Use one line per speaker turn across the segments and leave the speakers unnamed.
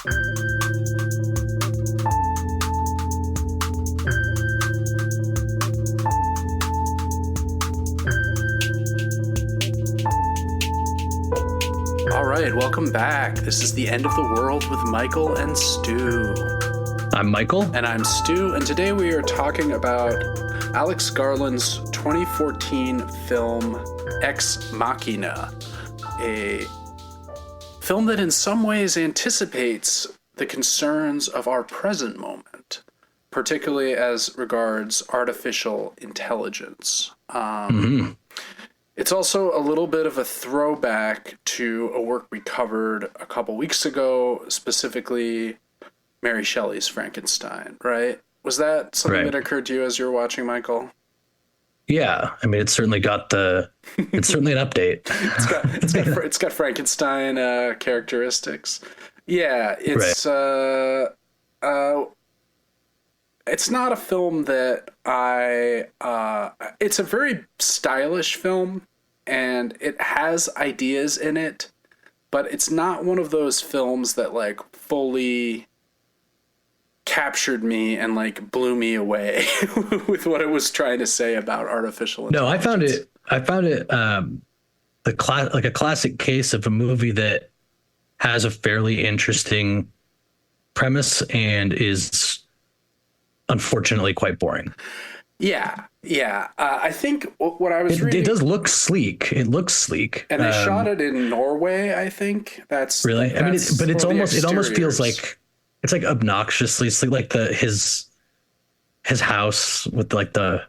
All right, welcome back. This is The End of the World with Michael and Stu.
I'm Michael.
And I'm Stu, and today we are talking about Alex Garland's 2014 film, Ex Machina, a film that in some ways anticipates the concerns of our present moment, particularly as regards artificial intelligence. It's also a little bit of a throwback to a work we covered a couple weeks ago, specifically Mary Shelley's Frankenstein, right? Was that something that occurred to you as you were watching, Michael?
Yeah, I mean, it's certainly it's certainly an update.
it's got Frankenstein characteristics. Yeah, it's it's not a film that it's a very stylish film, and it has ideas in it, but it's not one of those films that like fully captured me and like blew me away with what it was trying to say about artificial intelligence.
No, I found it like a classic case of a movie that has a fairly interesting premise and is unfortunately quite boring.
Yeah. I think what I was reading...
It does look sleek. It looks sleek.
And they shot it in Norway, I think. That's
really?
That's
it almost feels like it's like obnoxiously sleek, like his house with like the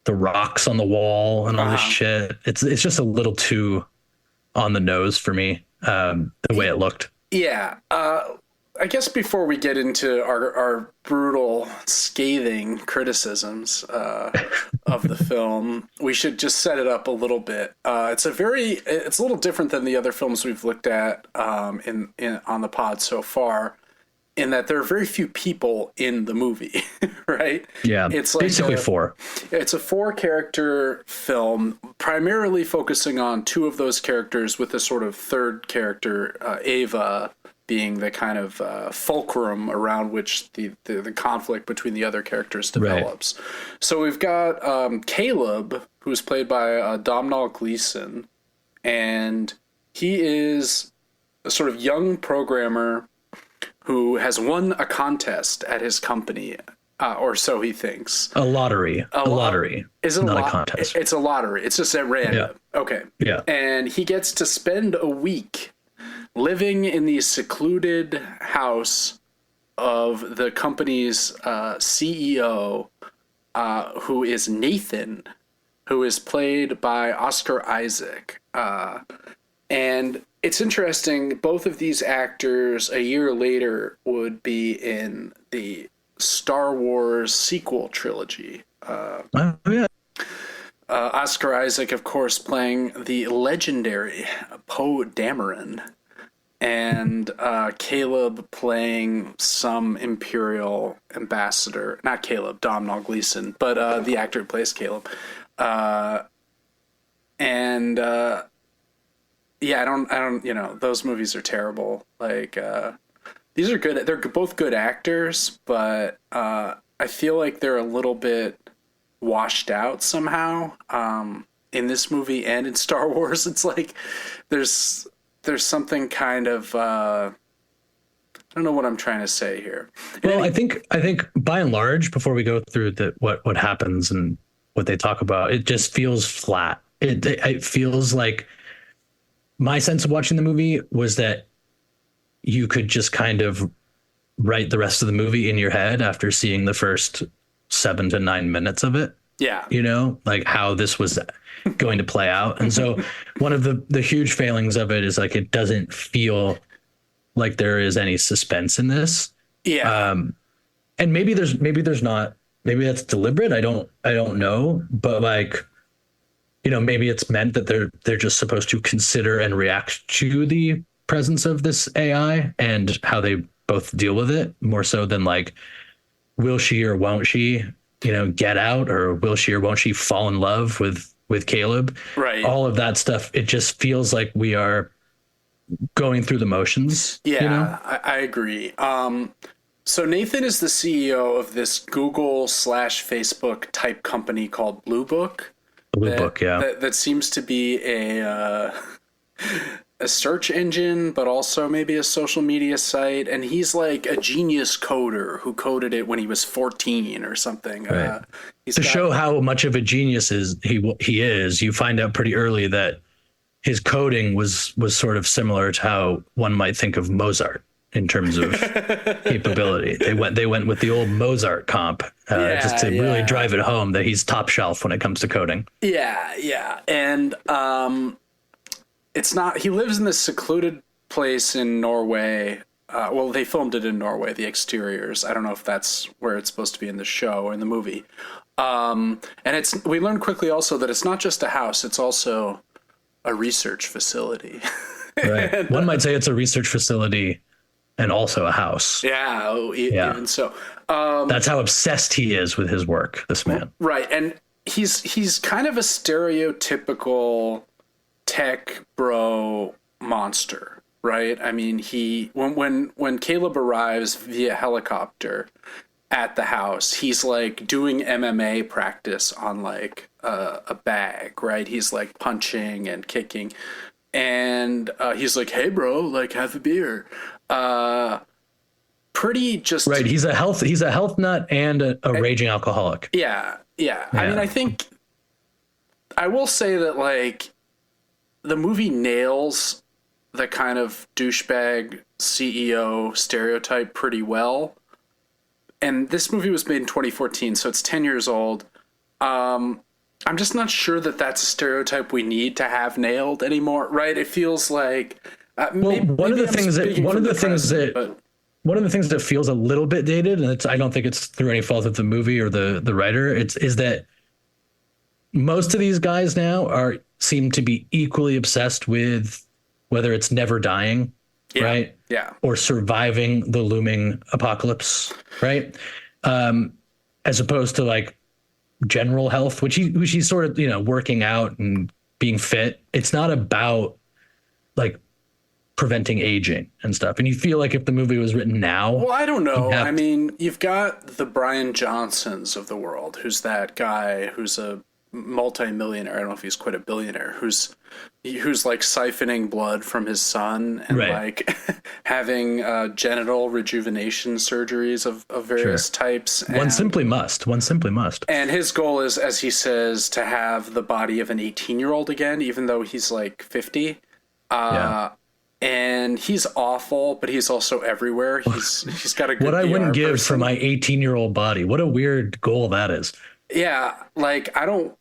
rocks on the wall and all this shit. It's just a little too on the nose for me, the way it looked.
Yeah. I guess before we get into our brutal, scathing criticisms of the film, we should just set it up a little bit. It's a little different than the other films we've looked at on the pod so far, in that there are very few people in the movie, right?
Yeah,
it's like
basically four.
It's a 4-character film, primarily focusing on 2 of those characters, with a sort of third character, Ava, being the kind of fulcrum around which the conflict between the other characters develops. Right. So we've got Caleb, who's played by Domhnall Gleeson, and he is a sort of young programmer who has won a contest at his company, or so he thinks.
A lottery. A lottery.
Is it
not a contest?
It's a lottery. It's just at random. Yeah. Okay.
Yeah.
And he gets to spend a week living in the secluded house of the company's CEO, who is Nathan, who is played by Oscar Isaac. And it's interesting, both of these actors a year later would be in the Star Wars sequel trilogy. Oscar Isaac, of course, playing the legendary Poe Dameron, and Caleb playing some Imperial ambassador. Not Caleb, Domhnall Gleeson, but the actor who plays Caleb. Yeah, I don't, those movies are terrible. Like, these are good. They're both good actors, but I feel like they're a little bit washed out somehow in this movie and in Star Wars. It's like there's something kind of I don't know what I'm trying to say here.
Well, I think by and large, before we go through what happens and what they talk about, it just feels flat. It feels like, my sense of watching the movie was that you could just kind of write the rest of the movie in your head after seeing the first 7 to 9 minutes of it.
Yeah.
Like how this was going to play out. And so one of the huge failings of it is like, it doesn't feel like there is any suspense in this.
Yeah.
And maybe that's deliberate. I don't know, but like, maybe it's meant that they're just supposed to consider and react to the presence of this AI and how they both deal with it, more so than like, will she or won't she, get out, or will she or won't she fall in love with Caleb?
Right.
All of that stuff. It just feels like we are going through the motions.
Yeah,
You know,
I agree. So Nathan is the CEO of this Google slash Facebook type company called Blue Book.
Blue Book. Yeah.
That seems to be a search engine, but also maybe a social media site. And he's like a genius coder who coded it when he was 14 or something.
Right. To show how much of a genius he is, you find out pretty early that his coding was sort of similar to how one might think of Mozart in terms of capability. They went with the old Mozart comp just to really drive it home that he's top shelf when it comes to coding.
Yeah. And it's not, he lives in this secluded place in Norway. Well, they filmed it in Norway, the exteriors. I don't know if that's where it's supposed to be in the show or in the movie. And we learned quickly also that it's not just a house, it's also a research facility.
Right. One might say it's a research facility and also a house.
Yeah. Even so.
That's how obsessed he is with his work, this man. Right.
And he's kind of a stereotypical tech bro monster, right? I mean, when Caleb arrives via helicopter at the house, he's like doing MMA practice on like a bag, right? He's like punching and kicking, and he's like, "Hey, bro, like have a beer." Pretty just
right. He's a health nut and a raging alcoholic.
Yeah. I mean, I think I will say that like the movie nails the kind of douchebag CEO stereotype pretty well. And this movie was made in 2014, so it's 10 years old. I'm just not sure that that's a stereotype we need to have nailed anymore, right? It feels like
one of the things that feels a little bit dated, and I don't think it's through any fault of the movie or the writer, is that most of these guys now seem to be equally obsessed with whether it's never dying, right?
Yeah.
Or surviving the looming apocalypse, right? As opposed to like general health, which he's sort of, working out and being fit. It's not about like preventing aging and stuff. And you feel like if the movie was written now,
well, I don't know. I mean, you've got the Brian Johnsons of the world. Who's that guy who's a multi-millionaire? I don't know if he's quite a billionaire. Who's like siphoning blood from his son and like having genital rejuvenation surgeries of various types. And
one simply must.
And his goal is, as he says, to have the body of an 18-year-old again, even though he's like 50. And he's awful, but he's also everywhere. He's got a good
what I wouldn't
PR
give
person.
For my 18-year-old body. What a weird goal that is.
Yeah, like I don't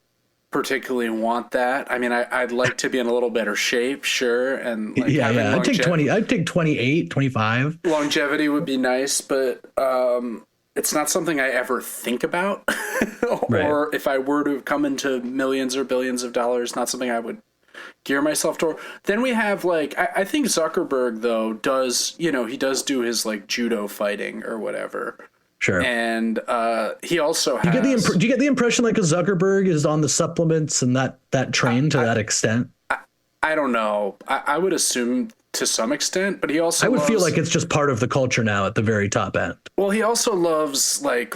particularly want that. I mean, I'd like to be in a little better shape, sure, and like
I'd take 20. I'd take 28, 25.
Longevity would be nice, but it's not something I ever think about. Or if I were to come into millions or billions of dollars, not something I would gear myself toward. Then we have like I think Zuckerberg though does, he does do his like judo fighting or whatever.
Sure.
And he also has...
Do you get the impression like a Zuckerberg is on the supplements and that train to that extent?
I don't know. I would assume to some extent, but he also
feel like it's just part of the culture now at the very top end.
Well, he also loves like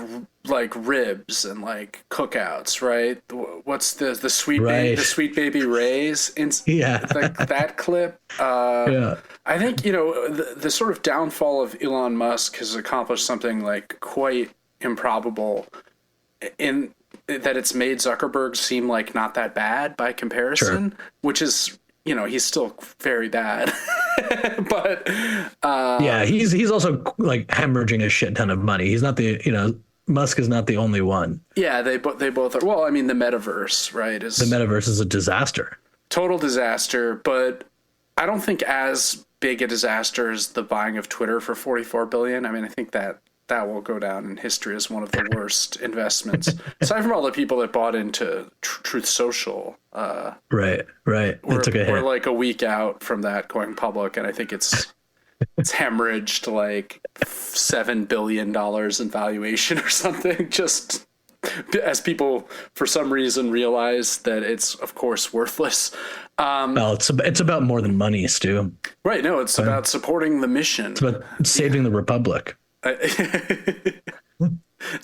ribs and like cookouts, right? What's the sweet baby, the Sweet Baby Ray's? Like that clip. I think, the sort of downfall of Elon Musk has accomplished something like quite improbable in that it's made Zuckerberg seem like not that bad by comparison, which is, he's still very bad. But
he's also like hemorrhaging a shit ton of money. He's not Musk is not the only one.
Yeah, they both are. Well, I mean, the metaverse, right?
The metaverse is a disaster.
Total disaster, but I don't think as big a disaster as the buying of Twitter for $44 billion. I mean, I think that will go down in history as one of the worst investments. Aside from all the people that bought into Truth Social.
Right.
We're like a week out from that going public, and I think it's hemorrhaged like $7 billion in valuation or something. Just as people for some reason realize that it's of course worthless.
Well, it's about more than money, Stu.
Right. No, it's about supporting the mission.
It's about saving the Republic.
It's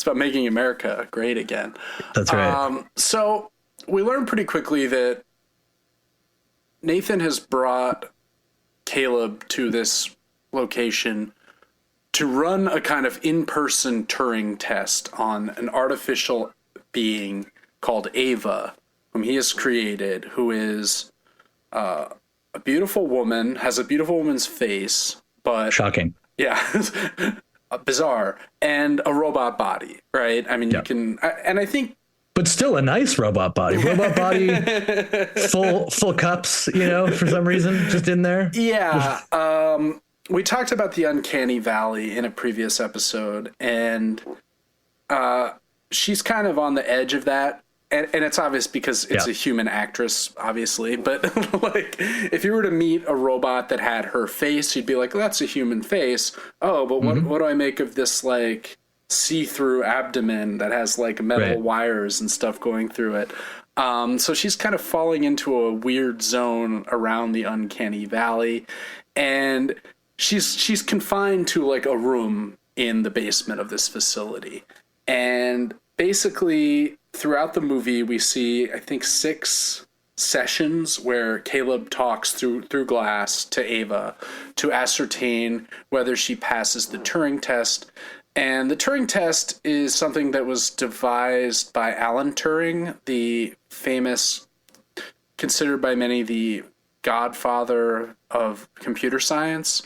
about making America great again.
That's right.
So we learned pretty quickly that Nathan has brought Caleb to this location to run a kind of in-person Turing test on an artificial being called Ava, whom he has created, who is a beautiful woman, has a beautiful woman's face, but
shocking.
Yeah, bizarre, and a robot body, right? I mean, you can, and I think,
but still a nice robot body. Robot body, full cups, for some reason, just in there.
Yeah. We talked about the uncanny valley in a previous episode, and she's kind of on the edge of that. And it's obvious because it's a human actress, obviously. But like, if you were to meet a robot that had her face, you'd be like, that's a human face. Oh, but what do I make of this like see-through abdomen that has like metal wires and stuff going through it? So she's kind of falling into a weird zone around the uncanny valley, and she's confined to like a room in the basement of this facility. And basically throughout the movie, we see, I think, 6 sessions where Caleb talks through glass to Ava to ascertain whether she passes the Turing test. And the Turing test is something that was devised by Alan Turing, the famous, considered by many the godfather of computer science.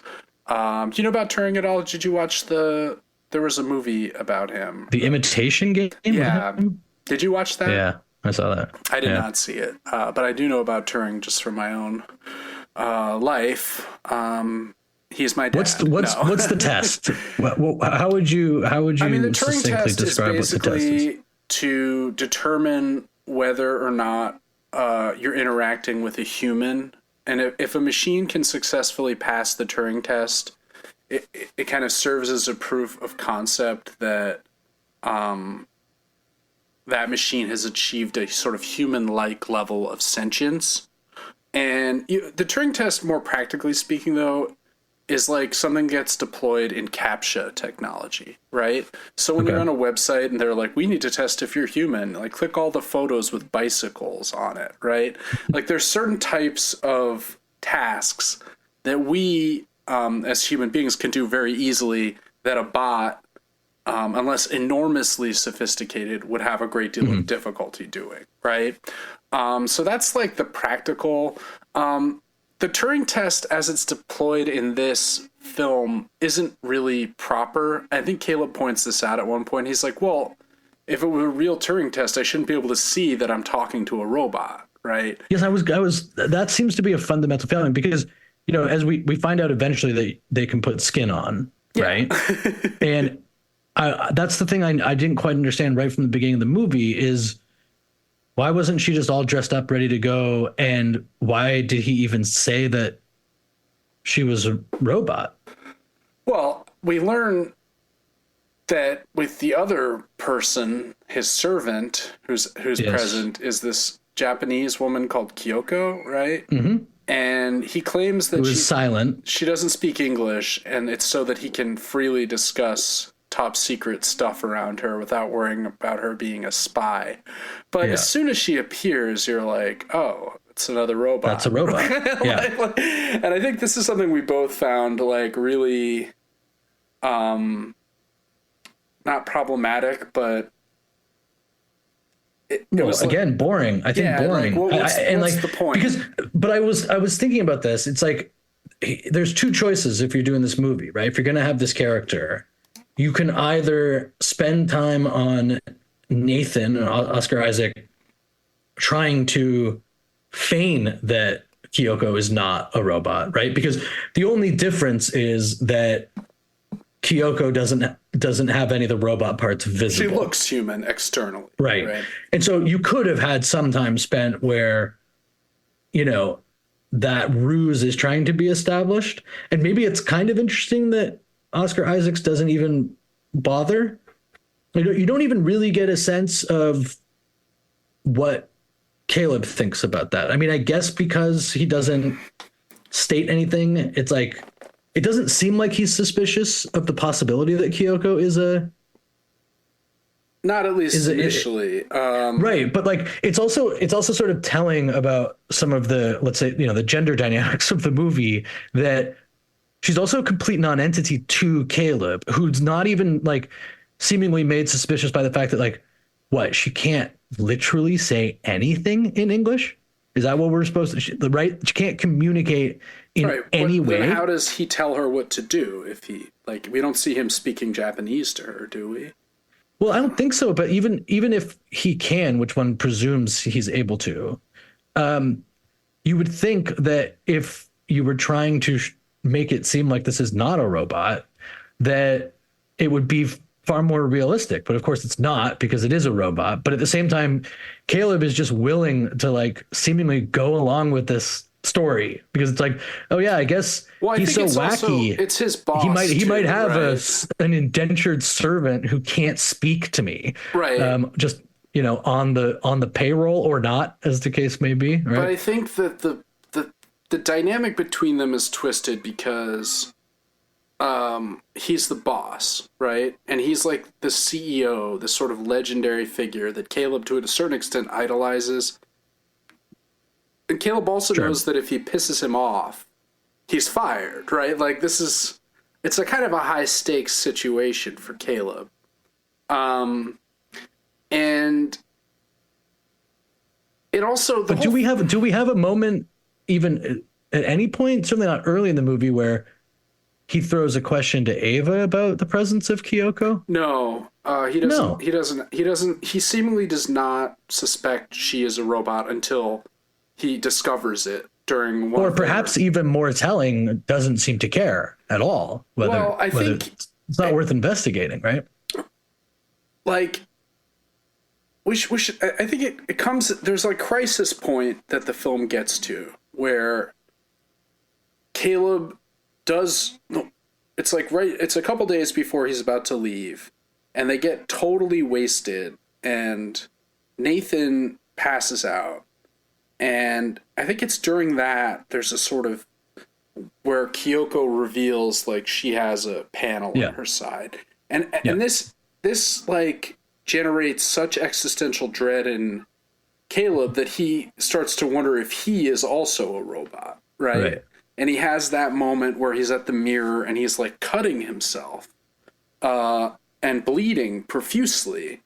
Do you know about Turing at all? Did you watch there was a movie about him.
The Imitation Game?
Yeah. Did you watch that?
Yeah, I saw that.
I did not see it, but I do know about Turing just from my own life. He's my dad.
What's the test? How would you
I mean, the Turing test is
describe what the test is?
basically to determine whether or not you're interacting with a human. And if a machine can successfully pass the Turing test, it kind of serves as a proof of concept that that machine has achieved a sort of human-like level of sentience. And the Turing test, more practically speaking, though, is like something gets deployed in CAPTCHA technology, right? So when you're on a website and they're like, we need to test if you're human, like click all the photos with bicycles on it, right? Like there's certain types of tasks that we, as human beings, can do very easily that a bot, unless enormously sophisticated, would have a great deal of difficulty doing, right? So that's like the practical. The Turing test, as it's deployed in this film, isn't really proper. I think Caleb points this out at one point. He's like, well, if it were a real Turing test, I shouldn't be able to see that I'm talking to a robot, right?
Yes, I was. That seems to be a fundamental failing because, as we find out eventually that they can put skin on, right? And that's the thing I didn't quite understand right from the beginning of the movie is why wasn't she just all dressed up, ready to go? And why did he even say that she was a robot?
Well, we learn that with the other person, his servant, who's present, is this Japanese woman called Kyoko, right? Mm-hmm. And he claims that
she's silent.
She doesn't speak English, and it's so that he can freely discuss top secret stuff around her without worrying about her being a spy. But as soon as she appears, you're like, oh, it's another robot.
That's a robot. Yeah.
And I think this is something we both found like really not problematic, but it was
again like, boring. I think boring.
Like, what's the point?
But I was thinking about this. It's like there's 2 choices if you're doing this movie, right? If you're going to have this character, you can either spend time on Nathan and Oscar Isaac trying to feign that Kyoko is not a robot, right? Because the only difference is that Kyoko doesn't have any of the robot parts visible.
She looks human externally.
Right. And so you could have had some time spent where, that ruse is trying to be established. And maybe it's kind of interesting that Oscar Isaacs doesn't even bother, You don't even really get a sense of what Caleb thinks about that. I mean, I guess because he doesn't state anything, it's like it doesn't seem like he's suspicious of the possibility that Kyoko is a
Not at least
is a,
initially.
right, but like it's also sort of telling about some of the, let's say, the gender dynamics of the movie, that she's also a complete non-entity to Caleb, who's not even like seemingly made suspicious by the fact that like what, she can't literally say anything in English. Is that what we're supposed to? Right? She can't communicate in any way.
Then how does he tell her what to do if he like? We don't see him speaking Japanese to her, do we?
Well, I don't think so. But even if he can, which one presumes he's able to, you would think that if you were trying to make it seem like this is not a robot, that it would be far more realistic. But of course it's not, because it is a robot. But at the same time, Caleb is just willing to like seemingly go along with this story, because it's like, oh yeah, I guess he's so wacky.
It's his boss.
He might have an indentured servant who can't speak to me.
Right.
Just on the payroll or not, as the case may be. Right.
But I think that the dynamic between them is twisted because he's the boss, right? And he's like the CEO, this sort of legendary figure that Caleb, to a certain extent, idolizes. And Caleb also knows that if he pisses him off, he's fired, right? Like it's a kind of a high stakes situation for Caleb. And it also,
but do we have a moment even at any point, certainly not early in the movie, where he throws a question to Ava about the presence of Kyoko?
No, he doesn't. No. He doesn't. He seemingly does not suspect she is a robot until he discovers it during one.
Or perhaps even more telling, doesn't seem to care at all. I think it's not worth investigating, right?
Like, we should. I think it comes. There's a crisis point that the film gets to where Caleb does. It's like it's a couple days before he's about to leave, and they get totally wasted, and Nathan passes out. And I think it's during that there's a sort of where Kyoko reveals like she has a panel on her side, and this like generates such existential dread in Caleb that he starts to wonder if he is also a robot, right? And he has that moment where he's at the mirror and he's like cutting himself and bleeding profusely.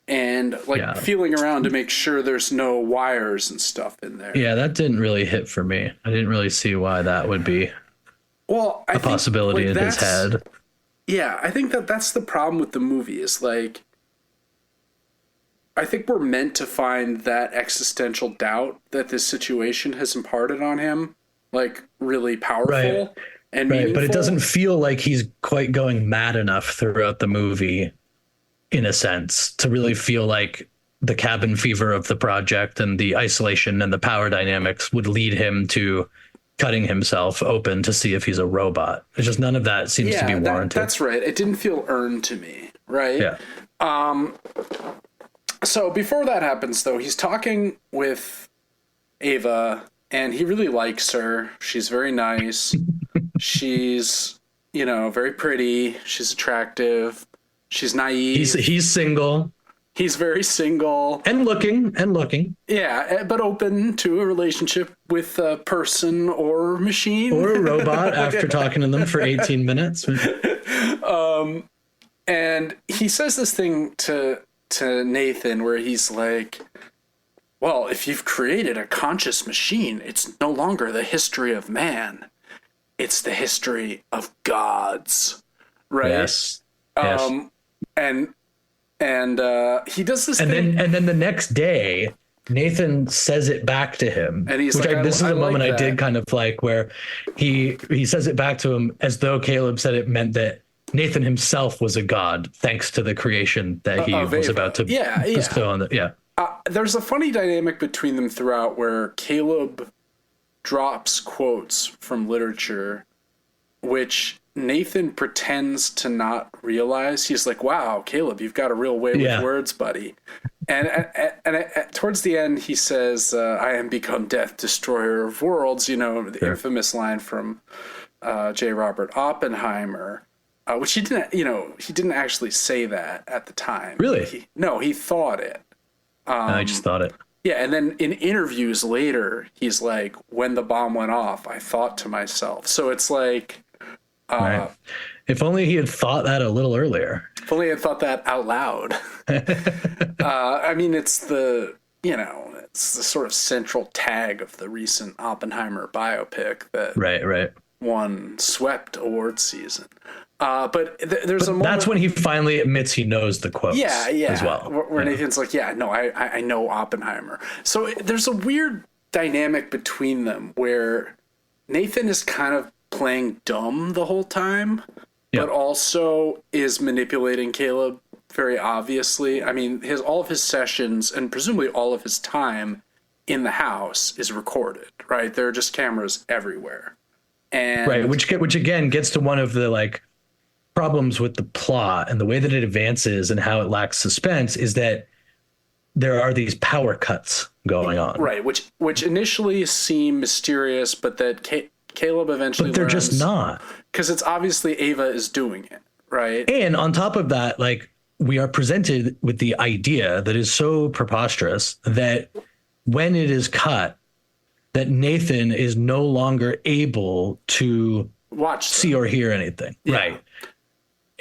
And like feeling around to make sure there's no wires and stuff in there.
Yeah, that didn't really hit for me. I didn't really see why that would be a possibility in his head.
Yeah, I think that's the problem with the movie is like, I think we're meant to find that existential doubt that this situation has imparted on him, like really powerful and meaningful.
But it doesn't feel like he's quite going mad enough throughout the movie, in a sense, to really feel like the cabin fever of the project and the isolation and the power dynamics would lead him to cutting himself open to see if he's a robot. It's just none of that seems to be warranted.
That's right. It didn't feel earned to me, right?
Yeah.
So before that happens, though, he's talking with Ava, and he really likes her. She's very nice. She's, very pretty. She's attractive. She's naive.
He's single.
He's very single.
And looking.
Yeah, but open to a relationship with a person or machine.
Or a robot after talking to them for 18 minutes.
And he says this thing to Nathan where he's like, well, if you've created a conscious machine, it's no longer the history of man. It's the history of gods. Right?
Yes.
And he does this
thing. And then the next day, Nathan says it back to him. And he's this is the moment I did kind of like, where he says it back to him as though Caleb said it meant that Nathan himself was a god, thanks to the creation that he was about to bestow on the.
There's a funny dynamic between them throughout where Caleb drops quotes from literature, which Nathan pretends to not realize. He's like, wow, Caleb, you've got a real way with words, buddy. And towards the end, he says, I am become death, destroyer of worlds, the infamous line from J. Robert Oppenheimer, which he didn't actually say that at the time.
Really?
He thought it.
I just thought it.
Yeah, and then in interviews later, he's like, when the bomb went off, I thought to myself. So it's like...
right. If only he had thought that a little earlier.
If only he had thought that out loud. I mean, it's the sort of central tag of the recent Oppenheimer biopic that won swept award season. But there's a moment...
That's when he finally admits he knows the quotes as well.
Where Nathan's like, I know Oppenheimer. So there's a weird dynamic between them where Nathan is kind of playing dumb the whole time, but also is manipulating Caleb very obviously. I mean, all of his sessions and presumably all of his time in the house is recorded, right? There are just cameras everywhere. And
which again gets to one of the problems with the plot and the way that it advances and how it lacks suspense is that there are these power cuts going on.
Right, which initially seem mysterious, but that Caleb eventually
learns. But they're just not.
Because it's obviously Ava is doing it, right?
And on top of that, we are presented with the idea that is so preposterous that when it is cut, that Nathan is no longer able to see or hear anything. Yeah. Right.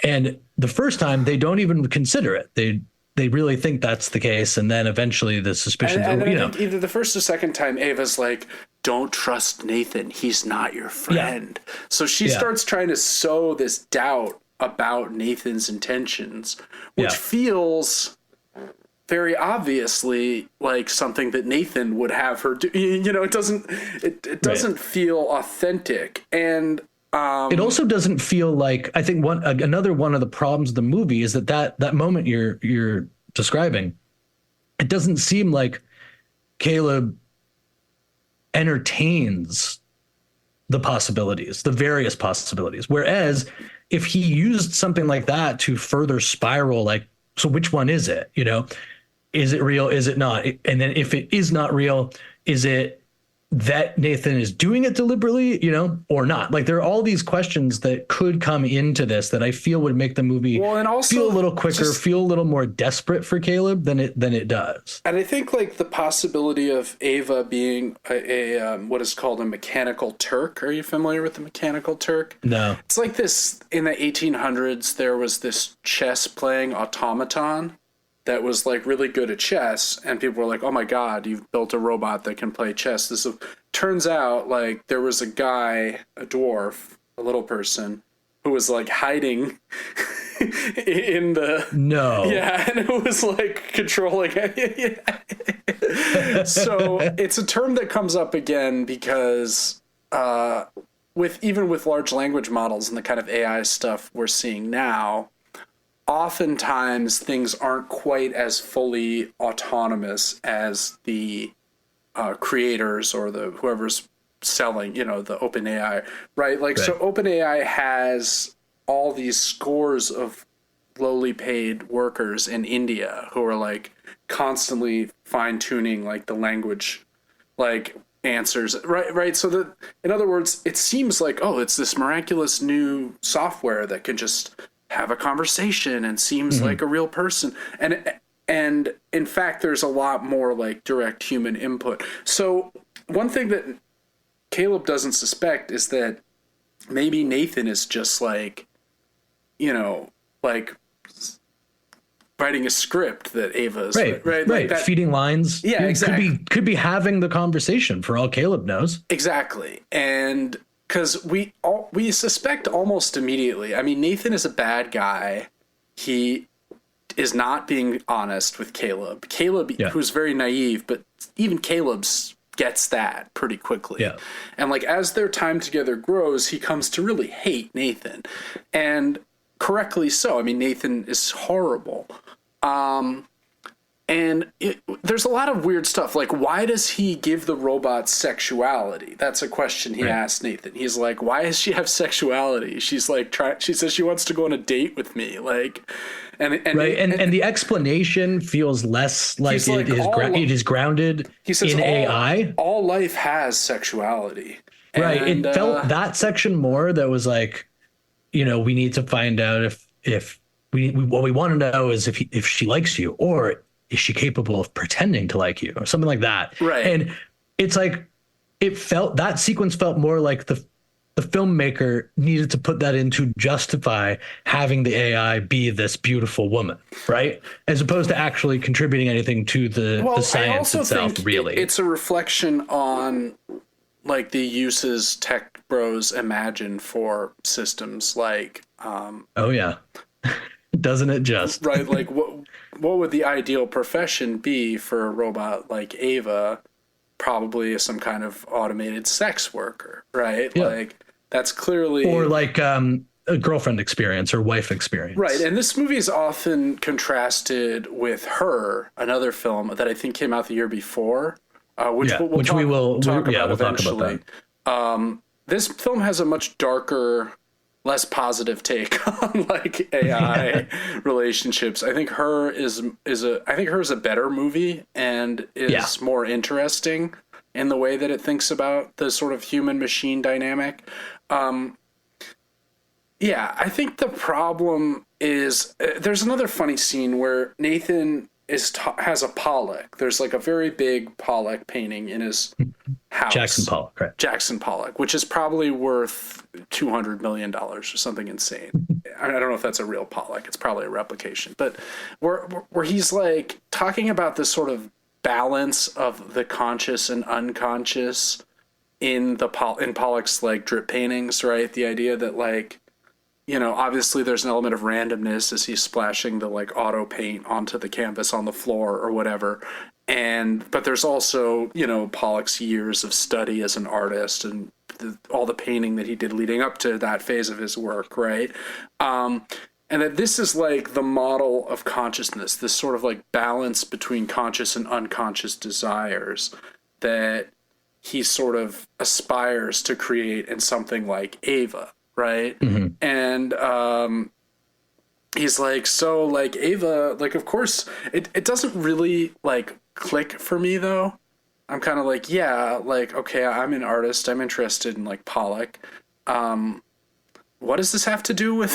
And the first time they don't even consider it. They really think that's the case. And then eventually the suspicions,
I think either the first or second time Ava's like, don't trust Nathan. He's not your friend. Yeah. So she starts trying to sow this doubt about Nathan's intentions, which feels very obviously like something that Nathan would have her do. It doesn't feel authentic. And
it also doesn't feel like, I think another one of the problems of the movie is that moment you're describing, it doesn't seem like Caleb entertains the possibilities, the various possibilities. Whereas if he used something like that to further spiral, so which one is it? Is it real? Is it not? And then if it is not real, is it that Nathan is doing it deliberately, or not? There are all these questions that could come into this that I feel would make the movie feel a little quicker, feel a little more desperate for Caleb than it does.
And I think the possibility of Ava being a what is called a mechanical Turk. Are you familiar with the mechanical Turk?
No.
It's like this in the 1800s. There was this chess playing automaton that was really good at chess, and people were like, oh my God, you've built a robot that can play chess. Turns out there was a guy, a dwarf, a little person, who was hiding in the...
No.
Yeah, and it was controlling it. So it's a term that comes up again because with large language models and the kind of AI stuff we're seeing now, oftentimes things aren't quite as fully autonomous as the creators or whoever's selling, the OpenAI, right? So OpenAI has all these scores of lowly paid workers in India who are constantly fine tuning the language, answers, right? So that, in other words, it seems it's this miraculous new software that can just have a conversation and seems like a real person. And in fact, there's a lot more direct human input. So one thing that Caleb doesn't suspect is that maybe Nathan is just writing a script that Ava's
right. Feeding lines.
Yeah, exactly.
Could be having the conversation for all Caleb knows.
Exactly. And because we suspect almost immediately. I mean, Nathan is a bad guy. He is not being honest with Caleb. Who's very naive, but even Caleb gets that pretty quickly.
Yeah.
And as their time together grows, he comes to really hate Nathan, and correctly so. I mean, Nathan is horrible. And there's a lot of weird stuff. Like, why does he give the robot sexuality? That's a question he asked Nathan. He's like, why does she have sexuality? She's like, she says she wants to go on a date with me. Like, and
the explanation feels less like it is grounded in AI.
All life has sexuality.
Right.
And,
it felt that section more that was like, we need to find out if what we want to know is if she likes you, or is she capable of pretending to like you, or something like that.
Right.
And it's like, that sequence felt more like the filmmaker needed to put that in to justify having the AI be this beautiful woman, right? As opposed to actually contributing anything to the science itself, really.
It's a reflection on like the uses tech bros imagine for systems like
oh yeah. Doesn't it just?
Right, like what would the ideal profession be for a robot like Ava? Probably some kind of automated sex worker, right? Yeah. Like that's clearly,
or like a girlfriend experience or wife experience,
right? And this movie is often contrasted with Her, another film that I think came out the year before, which we will talk about eventually. This film has a much darker, less positive take on like AI relationships. I think Her is a better movie and is more interesting in the way that it thinks about the sort of human machine dynamic. I think the problem is there's another funny scene where Nathan has a Pollock. There's like a very big Pollock painting in his house.
Jackson Pollock, right?
Jackson Pollock, which is probably worth $200 million or something insane. I don't know if that's a real Pollock. It's probably a replication. But where he's like talking about this sort of balance of the conscious and unconscious in Pollock's like drip paintings, right? The idea that like, obviously there's an element of randomness as he's splashing the like auto paint onto the canvas on the floor or whatever. But there's also, Pollock's years of study as an artist and all the painting that he did leading up to that phase of his work, right? And that this is like the model of consciousness, this sort of like balance between conscious and unconscious desires that he sort of aspires to create in something like Ava, right? Mm-hmm. And he's like, so like Ava, like of course it doesn't really like click for me though. I'm kind of like, yeah, like okay, I'm an artist, I'm interested in like Pollock. What does this have to do with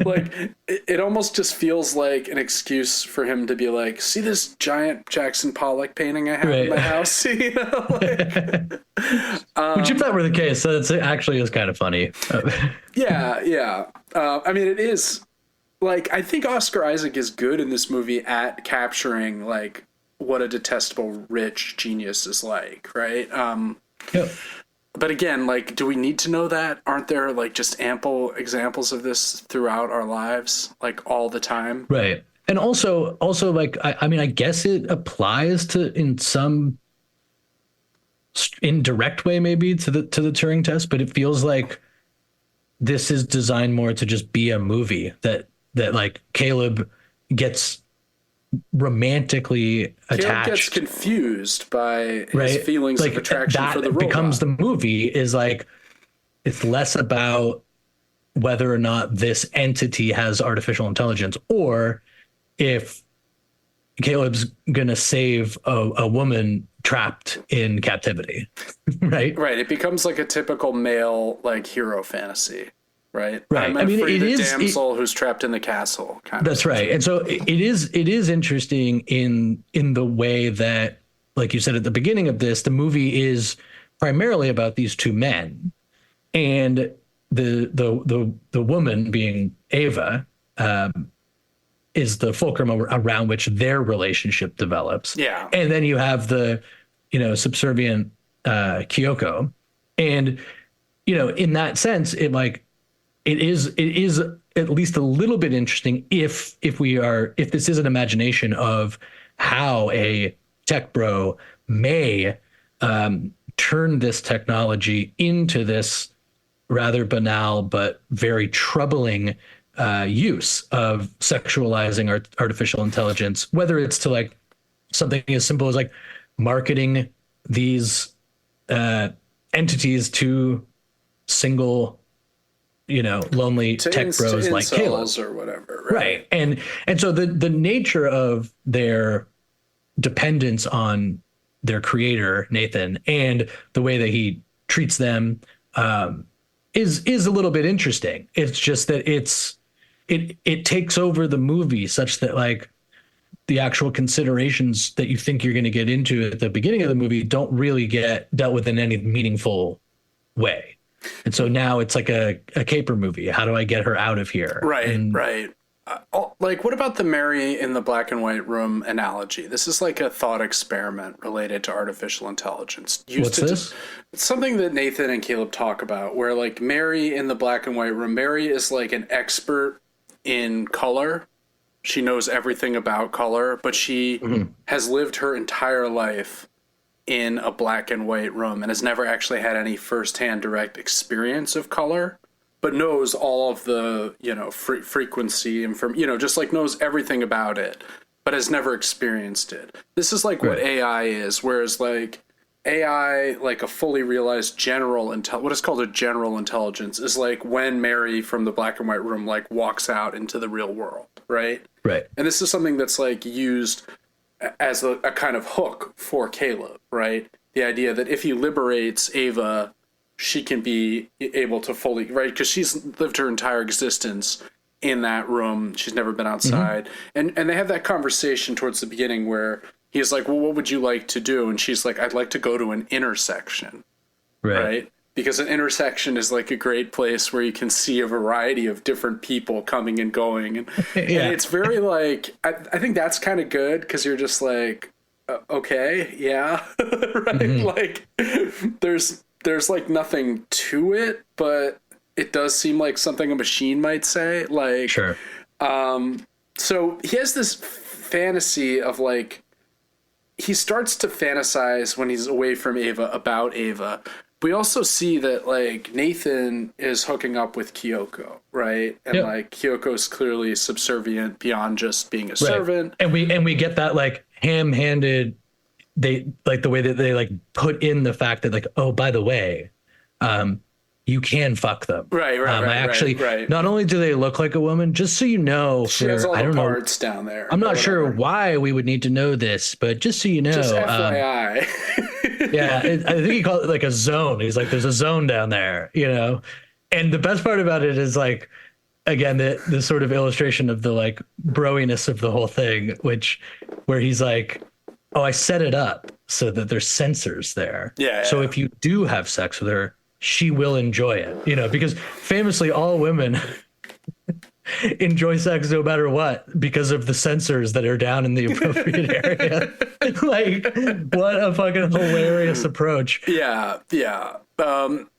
like it almost just feels like an excuse for him to be like, see this giant Jackson Pollock painting I have in my house. Which
if that were the case, it actually is kind of funny.
Yeah. I mean, it is like, I think Oscar Isaac is good in this movie at capturing like what a detestable rich genius is like, right?
Yep.
But again, like, do we need to know that? Aren't there like just ample examples of this throughout our lives, like all the time?
Right. And also like, I mean, I guess it applies to in some indirect way, maybe to the Turing test, but it feels like this is designed more to just be a movie that like Caleb gets romantically attached. Caleb gets
confused by his feelings of attraction for the robot.
Becomes the movie is like, it's less about whether or not this entity has artificial intelligence or if Caleb's gonna save a woman trapped in captivity. Right.
It becomes like a typical male like hero fantasy. Right.
I mean, it is
damsel who's trapped in the castle.
That's right. And so it is interesting in the way that, like you said at the beginning of this, the movie is primarily about these two men, and the woman being Ava is the fulcrum around which their relationship develops.
Yeah.
And then you have the subservient Kyoko, and in that sense, it is at least a little bit interesting if this is an imagination of how a tech bro may turn this technology into this rather banal but very troubling use of sexualizing artificial intelligence, whether it's to like something as simple as like marketing these entities to single, lonely tech bros like Caleb
or whatever,
right? And so the nature of their dependence on their creator Nathan and the way that he treats them is a little bit interesting. It's just that it takes over the movie such that like the actual considerations that you think you're going to get into at the beginning of the movie don't really get dealt with in any meaningful way. And so now it's like a caper movie. How do I get her out of here?
Right. Like, what about the Mary in the black and white room analogy? This is like a thought experiment related to artificial intelligence.
What's this?
It's something that Nathan and Caleb talk about, where like Mary in the black and white room, Mary is like an expert in color. She knows everything about color, but she has lived her entire life in a black and white room and has never actually had any firsthand direct experience of color, but knows all of the, frequency and just like knows everything about it, but has never experienced it. This is like what AI is, whereas like AI, like a fully realized what is called a general intelligence, is like when Mary from the black and white room like walks out into the real world, right?
Right.
And this is something that's like used as a kind of hook for Caleb, right? The idea that if he liberates Ava, she can be able to fully, right? Because she's lived her entire existence in that room. She's never been outside. And they have that conversation towards the beginning where he's like, well, what would you like to do? And she's like, I'd like to go to an intersection, right? Because an intersection is like a great place where you can see a variety of different people coming and going. And it's very like, I think that's kind of good because you're just like, okay, yeah, right? Like there's like nothing to it, but it does seem like something a machine might say. Like,
sure.
So he has this fantasy of like, he starts to fantasize when he's away from Ava about Ava. We also see that like Nathan is hooking up with Kyoko, right? And like Kyoko's clearly subservient beyond just being a servant.
And we get that like ham-handed, they like the way that they like put in the fact that like, oh, by the way, you can fuck them.
Right.
Not only do they look like a woman, just so you know,
she has all the parts down there.
I'm not sure why we would need to know this, but just so you know,
just FYI.
I think he called it like a zone. He's like, there's a zone down there, And the best part about it is like, again, the sort of illustration of the like broiness of the whole thing, where he's like, oh, I set it up so that there's sensors there. So if you do have sex with her, she will enjoy it, because famously all women enjoy sex no matter what because of the sensors that are down in the appropriate area. Like, what a fucking hilarious approach.
Yeah.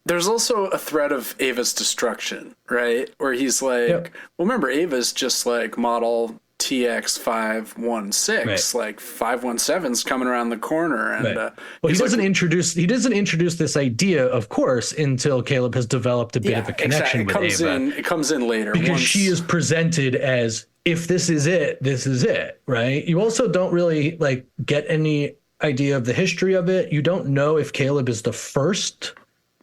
There's also a threat of Ava's destruction, right? Where he's like, well, remember, Ava's just like model TX516, like 517's coming around the corner. And
well, he doesn't introduce this idea, of course, until Caleb has developed a bit of a connection with Ava.
It comes in later
because she is presented as, if this is it, this is it, right? You also don't really like get any idea of the history of it. You don't know if Caleb is the first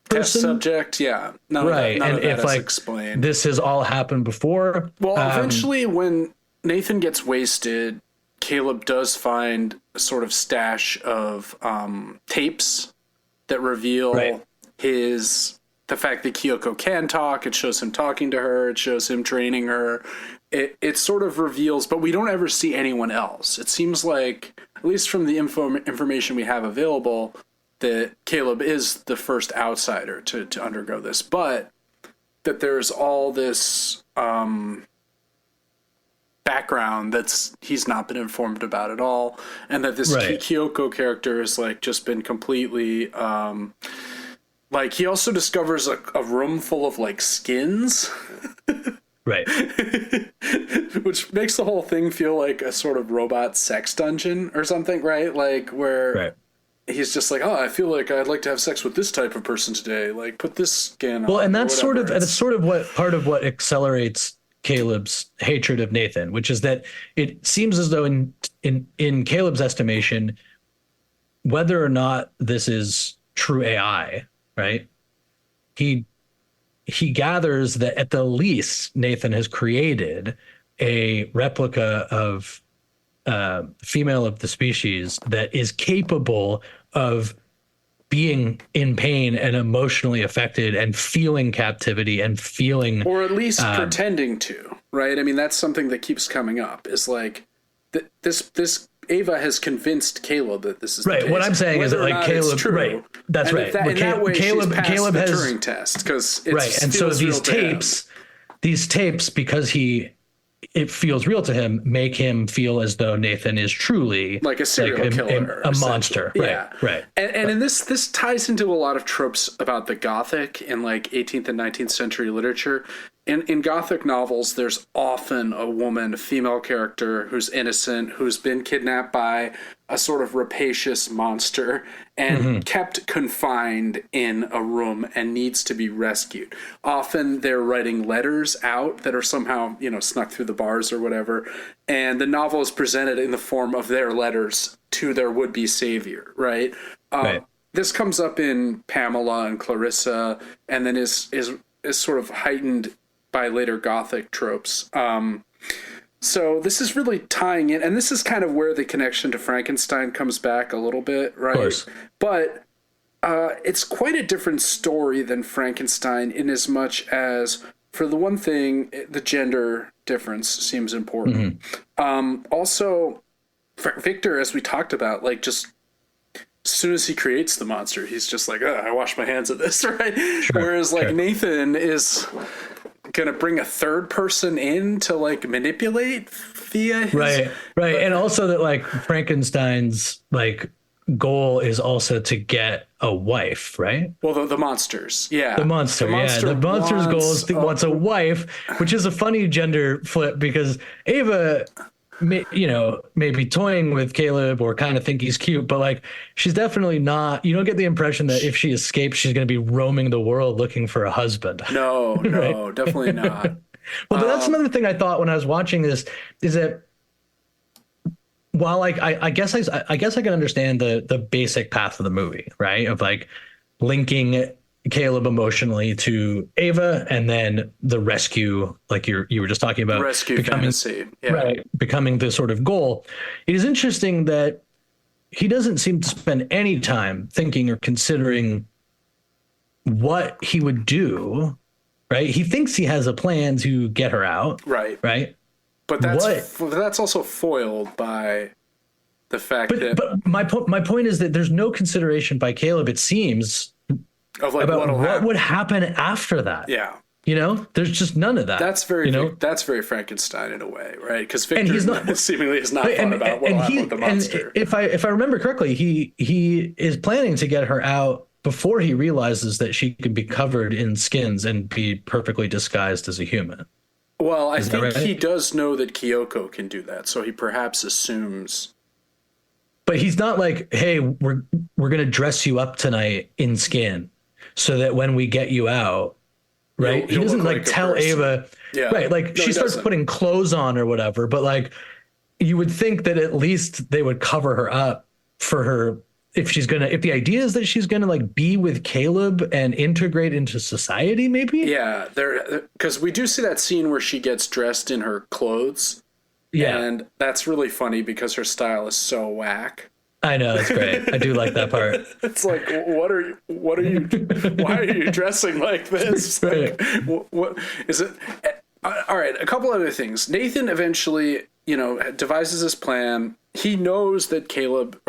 test subject. None of that is like explained.
This has all happened before.
Well, eventually when Nathan gets wasted, Caleb does find a sort of stash of tapes that reveal the fact that Kyoko can talk. It shows him talking to her. It shows him training her. It sort of reveals, but we don't ever see anyone else. It seems like, at least from the information we have available, that Caleb is the first outsider to undergo this, but that there's all this background he's not been informed about at all, and that this Kyoko character has like just been completely like, he also discovers a room full of like skins, which makes the whole thing feel like a sort of robot sex dungeon or something, right? Like where he's just like, oh, I feel like I'd like to have sex with this type of person today, like put this skin on.
Well, and that's sort of what part of what accelerates Caleb's hatred of Nathan, which is that it seems as though in Caleb's estimation, whether or not this is true AI, right? He gathers that at the least Nathan has created a replica of female of the species that is capable of being in pain and emotionally affected and feeling captivity and feeling,
or at least pretending to, right? I mean, that's something that keeps coming up, is like this Ava has convinced Caleb that this is
right.
The case.
What I'm saying is that like Caleb, right? That's
and
right.
In that way,
Caleb
she's passed the
has
Turing test, because
right. And so these tapes, because it feels real to him, make him feel as though Nathan is truly
like a serial killer,
a monster.
Yeah.
Right.
And in this ties into a lot of tropes about the Gothic in like 18th and 19th century literature. In Gothic novels, there's often a woman, a female character who's innocent, who's been kidnapped by a sort of rapacious monster and kept confined in a room and needs to be rescued. Often they're writing letters out that are somehow, snuck through the bars or whatever. And the novel is presented in the form of their letters to their would-be savior, right?
Right.
This comes up in Pamela and Clarissa, and then is sort of heightened by later Gothic tropes. So this is really tying in, and this is kind of where the connection to Frankenstein comes back a little bit, right?
Of course.
But it's quite a different story than Frankenstein, in as much as, for the one thing, the gender difference seems important. Also, Victor, as we talked about, like, just as soon as he creates the monster, he's just like, I wash my hands of this, right? Sure, whereas like Nathan is gonna bring a third person in to like manipulate via his...
right. And also that like Frankenstein's like goal is also to get a wife, right?
Well, the monsters,
the monster's goal is wants a wife, which is a funny gender flip, because Ava may be toying with Caleb or kind of think he's cute, but like she's definitely not. You don't get the impression that if she escapes, she's going to be roaming the world looking for a husband.
No, right? Definitely not.
Well, but that's another thing I thought when I was watching this, is that while like I guess I can understand the basic path of the movie, right? Of like linking Caleb emotionally to Ava, and then the rescue, like you were just talking about,
rescue fantasy,
right? Becoming the sort of goal. It is interesting that he doesn't seem to spend any time thinking or considering what he would do. Right? He thinks he has a plan to get her out. Right.
But that's also foiled by the fact
But my point is that there's no consideration by Caleb, it seems,
of like
about what would happen after that.
Yeah.
There's just none of that.
That's very Frankenstein in a way, right? Because Victor seemingly has not thought about what will happen with the monster.
And if I remember correctly, he is planning to get her out before he realizes that she can be covered in skins and be perfectly disguised as a human.
Well, I think he does know that Kyoko can do that, so he perhaps assumes.
But he's not like, hey, we're going to dress you up tonight in skin so that when we get you out, right? He doesn't like tell Ava, right? Like she starts putting clothes on or whatever, but like you would think that at least they would cover her up for her. If the idea is that she's going to like be with Caleb and integrate into society, maybe. Yeah.
Because we do see that scene where she gets dressed in her clothes. Yeah. And that's really funny because her style is so whack.
I know, it's great. I do like that part.
It's like, why are you dressing like this? Like, what is it? All right. A couple other things. Nathan eventually, devises this plan. He knows that Caleb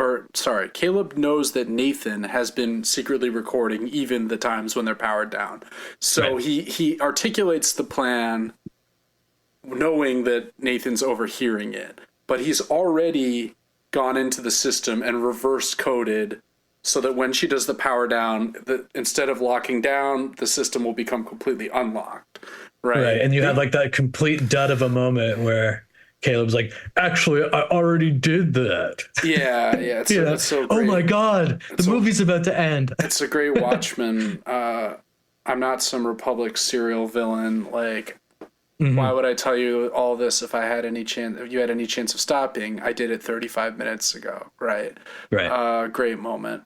knows that Nathan has been secretly recording even the times when they're powered down. So he articulates the plan knowing that Nathan's overhearing it, but he's already gone into the system and reverse coded so that when she does the power down, instead of locking down, the system will become completely unlocked. Right.
And you have like that complete dud of a moment where Caleb's like, actually, I already did that.
Yeah. It's so great.
Oh my God, the movie's about to end.
It's a great Watchmen. I'm not some Republic serial villain. Like, Why would I tell you all this if you had any chance of stopping? I did it 35 minutes ago, right?
Right.
Great moment.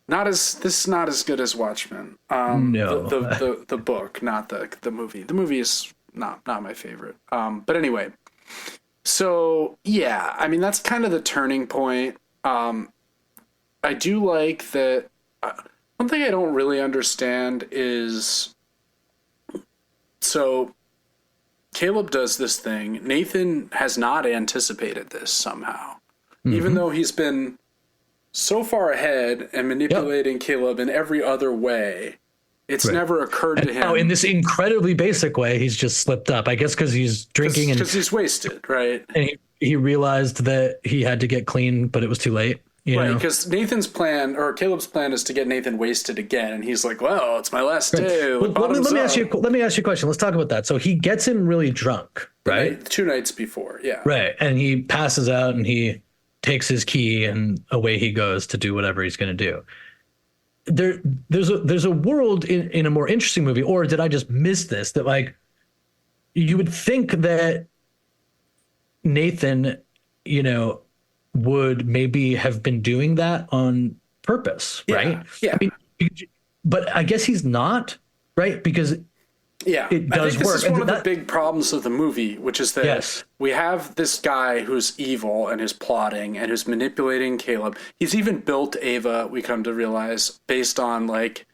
This is not as good as Watchmen.
No.
The book, not the movie. The movie is not my favorite. But anyway, so yeah, I mean that's kind of the turning point. I do like that. One thing I don't really understand is, so Caleb does this thing. Nathan has not anticipated this somehow, even though he's been so far ahead and manipulating Caleb in every other way. It's never occurred to him.
Oh, in this incredibly basic way, he's just slipped up. I guess because he's drinking
because he's wasted, right?
And he realized that he had to get clean, but it was too late.
Right, because Nathan's plan, or Caleb's plan, is to get Nathan wasted again, and he's like, "Well, it's my last day."
Well, let me ask you a question. Let's talk about that. So he gets him really drunk, right?
2 nights before, yeah.
Right, and he passes out, and he takes his key, and away he goes to do whatever he's going to do. There's a world in a more interesting movie, or did I just miss this? That like you would think that Nathan, would maybe have been doing that on purpose, right?
Yeah.
I mean, but I guess he's not, right? Because it does work.
This is one of the big problems of the movie, which is that we have this guy who's evil and who's plotting and who's manipulating Caleb. He's even built Ava, we come to realize, based on like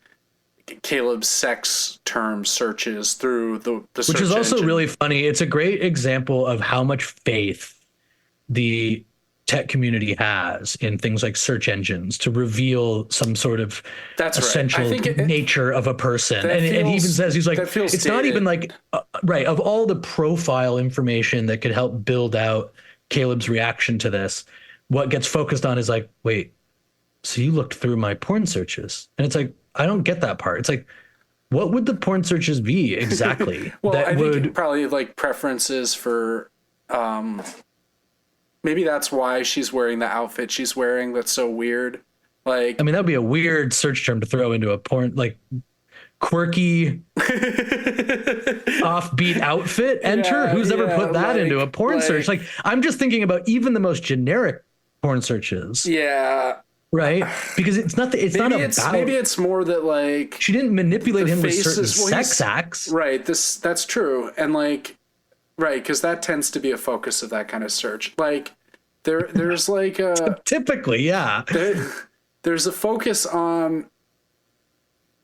Caleb's sex term searches through the search
which is also
engine.
Really funny. It's a great example of how much faith the tech community has in things like search engines to reveal some sort of essential nature of a person. And he even says, he's like, it's dated. Not even like, of all the profile information that could help build out Caleb's reaction to this, what gets focused on is like, wait, so you looked through my porn searches? And it's like, I don't get that part. It's like, what would the porn searches be exactly?
Well, I think probably like preferences for, maybe that's why she's wearing the outfit she's wearing. That's so weird. Like,
I mean, that'd be a weird search term to throw into a porn, like quirky, offbeat outfit. Enter. Who's ever put that into a porn search? Like, I'm just thinking about even the most generic porn searches.
Yeah.
Right. Because it's not. Maybe
it's more that like
she didn't manipulate him with certain sex acts.
Right. That's true. And like. Right, because that tends to be a focus of that kind of search. Like, there's like a
typically, yeah.
There's a focus on.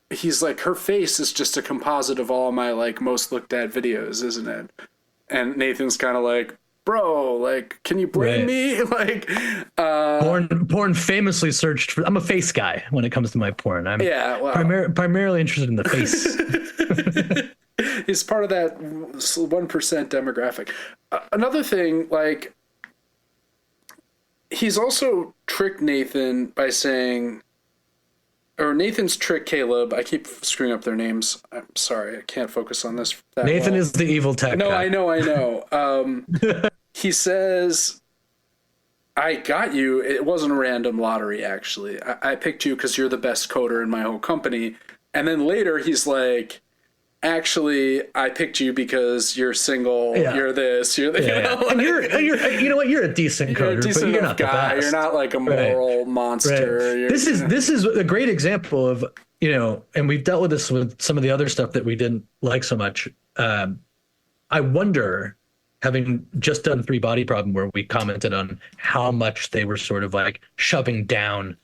He's like, her face is just a composite of all my like most looked at videos, isn't it? And Nathan's kind of like, bro, like, can you blame me? Like,
porn famously searched for. I'm a face guy when it comes to my porn. I'm primarily interested in the face.
He's part of that 1% demographic. Another thing, like, he's also tricked Nathan by saying, or Nathan's tricked Caleb. I keep screwing up their names. I'm sorry, I can't focus on this.
Nathan is the evil tech guy.
I know. He says, I got you. It wasn't a random lottery, actually. I picked you because you're the best coder in my whole company. And then later he's like, actually, I picked you because you're single. Yeah. You're this. You're
and you're you know what? You're a decent coder, but you're not
guy.
The best.
You're not like a moral monster.
Right. This is a great example of and we've dealt with this with some of the other stuff that we didn't like so much. I wonder, having just done 3 Body Problem, where we commented on how much they were sort of like shoving down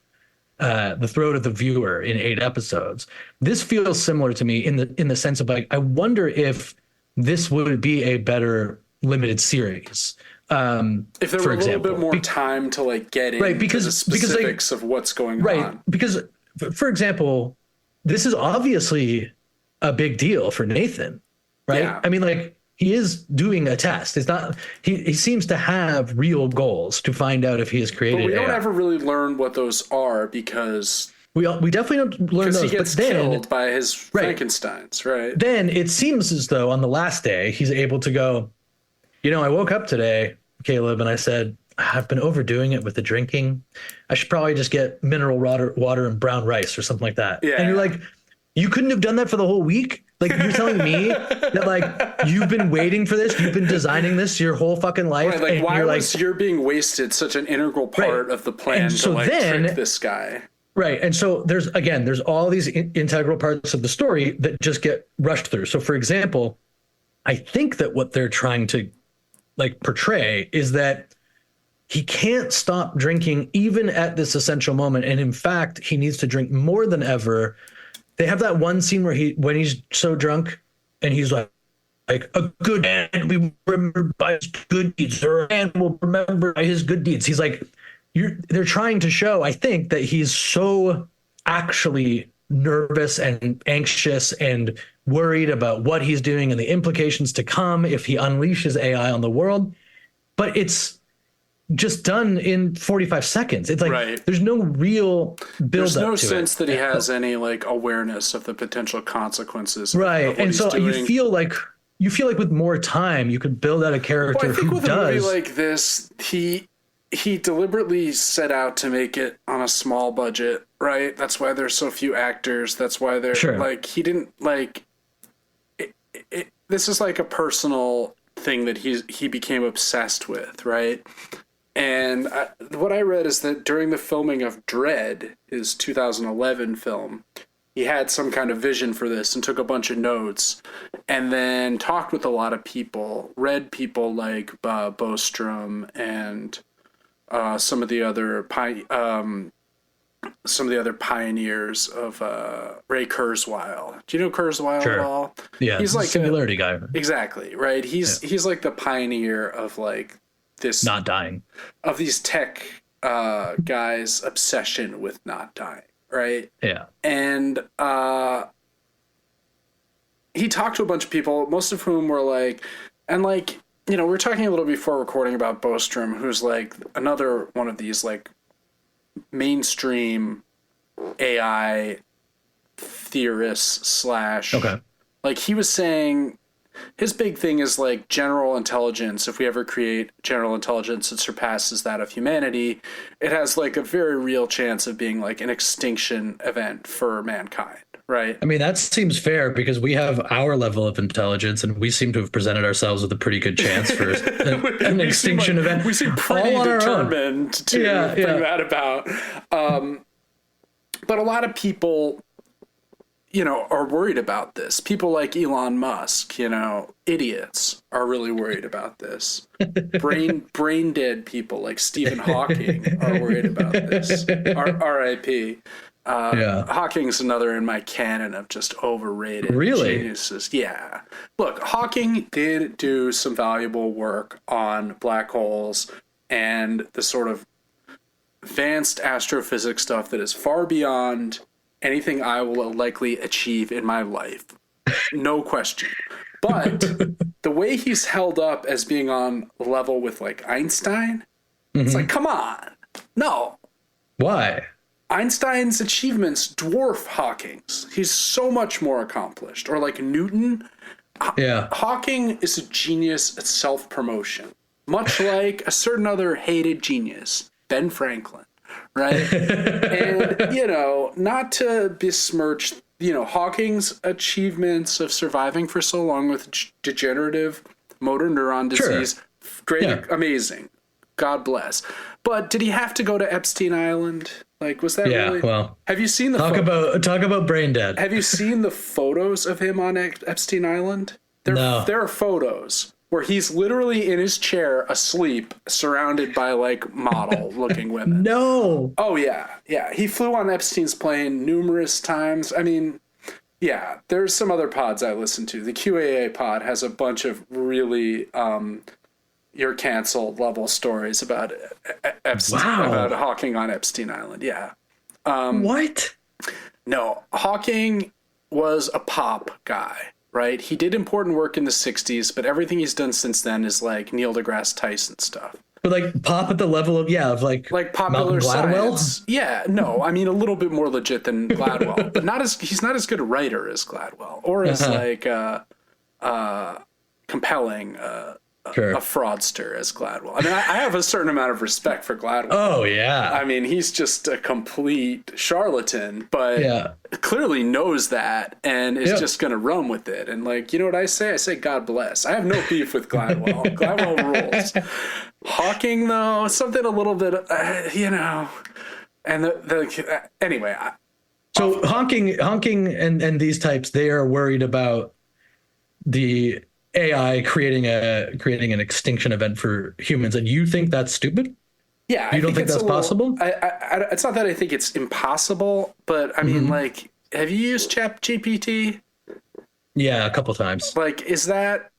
the throat of the viewer in 8 episodes. This feels similar to me in the sense of like, I wonder if this would be a better limited series.
If there were a little bit more time to like get into the specifics of what's going on.
Because, for example, this is obviously a big deal for Nathan, right? Yeah. I mean, like, he is doing a test. It's not. He seems to have real goals to find out if he has created. But
we don't ever really learn what those are because
we definitely don't learn those.
He gets killed by his Frankensteins, right?
Then it seems as though on the last day he's able to go, I woke up today, Caleb, and I said, I've been overdoing it with the drinking. I should probably just get mineral water and brown rice or something like that. Yeah. And you're like, you couldn't have done that for the whole week. Like, you're telling me that, like, you've been waiting for this, you've been designing this your whole fucking life.
Right, like,
and
why
you're
was you're being wasted such an integral part of the plan
and
to
so
like
then,
trick this guy?
Right. And so there's all these integral parts of the story that just get rushed through. So, for example, I think that what they're trying to like portray is that he can't stop drinking even at this essential moment. And in fact, he needs to drink more than ever. They have that one scene where when he's so drunk and he's like a good man we remember by his good deeds, or a man will remember by his good deeds. He's like, they're trying to show, I think, that he's so actually nervous and anxious and worried about what he's doing and the implications to come if he unleashes AI on the world. But it's just done in 45 seconds. It's like, there's no real build
There's
up
no
to
sense
it.
that he has any like awareness of the potential consequences.
Right.
Of what
And
he's
so
doing.
you feel like with more time, you could build out a character
I think
who
with a movie like this, he deliberately set out to make it on a small budget, right? That's why there's so few actors. That's why they're like, he didn't like this is like a personal thing that he became obsessed with, right? And what I read is that during the filming of Dread, his 2011 film, he had some kind of vision for this and took a bunch of notes and then talked with a lot of people, read people like Bostrom and some of the other pioneers of Ray Kurzweil. Do you know Kurzweil at all?
Yeah,
he's like
Singularity guy.
Exactly, right? He's like the pioneer of like this
not dying,
of these tech guys' obsession with not dying, right?
Yeah.
And he talked to a bunch of people, most of whom were like, and like, you know, we were talking a little before recording about Bostrom, who's like another one of these like mainstream AI theorists / like, he was saying his big thing is like general intelligence. If we ever create general intelligence that surpasses that of humanity, it has like a very real chance of being like an extinction event for mankind, right?
I mean, that seems fair because we have our level of intelligence and we seem to have presented ourselves with a pretty good chance for an extinction event.
We seem pretty determined to bring that about. But a lot of people, you know, are worried about this. People like Elon Musk, you know, idiots are really worried about this. Brain dead people like Stephen Hawking are worried about this. R.I.P. Hawking's another in my canon of just overrated geniuses. Yeah. Look, Hawking did do some valuable work on black holes and the sort of advanced astrophysics stuff that is far beyond anything I will likely achieve in my life. No question. But the way he's held up as being on level with like Einstein, it's like, come on. No.
Why?
Einstein's achievements dwarf Hawking's. He's so much more accomplished. Or like Newton.
Yeah.
Hawking is a genius at self-promotion, much like a certain other hated genius, Ben Franklin, right? And, you know, not to besmirch, you know, Hawking's achievements of surviving for so long with degenerative motor neuron disease, great, amazing. God bless. But did he have to go to Epstein Island? Like, was that really?
Well,
have you seen the
talk about brain dead?
Have you seen the photos of him on Epstein Island?
No.
There are photos where he's literally in his chair asleep, surrounded by like model-looking women.
No.
Oh yeah. He flew on Epstein's plane numerous times. I mean, yeah. There's some other pods I listen to. The QAA pod has a bunch of really you're canceled level stories about about Hawking on Epstein Island. Yeah.
What?
No, Hawking was a pop guy, right? He did important work in the 60s, but everything he's done since then is like Neil deGrasse Tyson stuff.
But like pop at the level of like
popular science. Yeah, no, I mean a little bit more legit than Gladwell, but he's not as good a writer as Gladwell, or as like compelling
Sure.
a fraudster as Gladwell. I mean, I have a certain amount of respect for Gladwell.
Oh yeah.
I mean, he's just a complete charlatan, but clearly knows that and is just going to run with it. And like, you know what I say? I say, God bless. I have no beef with Gladwell. Gladwell rules. Hawking, though, something a little bit, you know, and anyway.
So honking and these types, they are worried about the AI creating an extinction event for humans, and you think that's stupid?
Yeah,
you don't think that's possible?
It's not that I think it's impossible, but I mean, like, have you used ChatGPT?
Yeah, a couple times.
Like, is that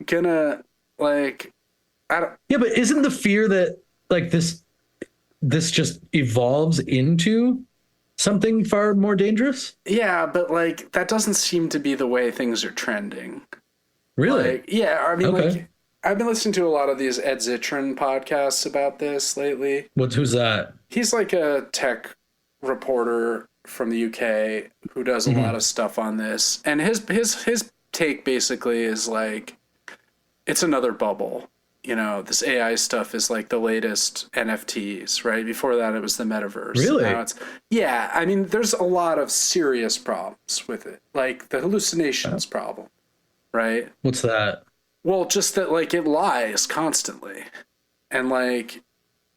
gonna like? I don't.
Yeah, but isn't the fear that like this just evolves into something far more dangerous?
Yeah, but like that doesn't seem to be the way things are trending.
Really?
Like, yeah, I mean, like, I've been listening to a lot of these Ed Zitron podcasts about this lately.
Who's that?
He's like a tech reporter from the UK who does a lot of stuff on this. And his take basically is like, it's another bubble. You know, this AI stuff is like the latest NFTs, right? Before that, it was the metaverse.
Really?
Now yeah, I mean, there's a lot of serious problems with it, like the hallucinations problem. Right?
What's that?
Well, just that like it lies constantly. And like